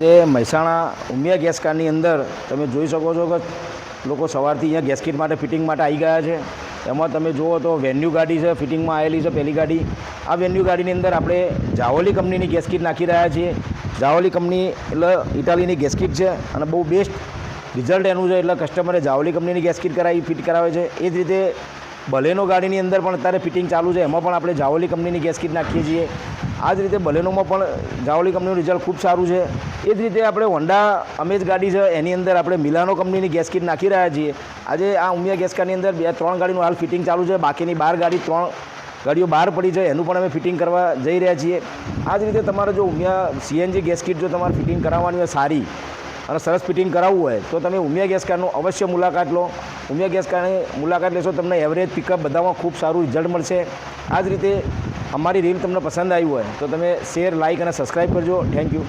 આજે મહેસાણા ઉમિયા ગેસ કારની અંદર તમે જોઈ શકો છો કે લોકો સવારથી અહીંયા ગેસ કીટ માટે ફિટિંગ માટે આવી ગયા છે। એમાં તમે જુઓ તો વેન્યુ ગાડી છે, ફિટિંગમાં આવેલી છે પહેલી ગાડી। આ વેન્યુ ગાડીની અંદર આપણે જાવોલી કંપનીની ગેસ કીટ નાખી રહ્યા છીએ। જાવોલી કંપની એટલે ઇટાલીની ગેસ કીટ છે અને બહુ બેસ્ટ રિઝલ્ટ એનું છે, એટલે કસ્ટમરે જાવોલી કંપનીની ગેસ કીટ ફિટ કરાવે છે। એ જ રીતે બલેનો ગાડીની અંદર પણ અત્યારે ફિટિંગ ચાલુ છે, એમાં પણ આપણે જાવોલી કંપનીની ગેસ કીટ નાખીએ છીએ। આ જ રીતે બલેનોમાં પણ જાવોલી કંપનીનું રિઝલ્ટ ખૂબ સારું છે। એ જ રીતે આપણે હોન્ડા અમેજ ગાડી છે એની અંદર આપણે મિલાનો કંપનીની ગેસ કીટ નાખી રહ્યા છીએ। આજે આ ઉમિયા ગેસ કારની અંદર 2-3 ગાડીનું હાલ ફિટિંગ ચાલુ છે, બાકીની 12 ગાડી 3 ગાડીઓ બહાર પડી છે, એનું પણ અમે ફિટિંગ કરવા જઈ રહ્યા છીએ। આ જ રીતે તમારે જો ઉમિયા સીએનજી ગેસ કીટ જો તમારે ફિટિંગ કરાવવાની હોય સારી અને સરસ ફિટિંગ કરાવવું હોય તો તમે ઉમિયા ગેસ કારનું અવશ્ય મુલાકાત લો। ઉમિયા ગેસ કારની મુલાકાત લેશો, તમને એવરેજ પિકઅપ બધામાં ખૂબ સારું રિઝલ્ટ મળશે। આ જ રીતે અમારી રીલ તમને પસંદ આવી હોય તો તમે શેર, લાઇક અને સબસ્ક્રાઈબ કરજો। Thank you.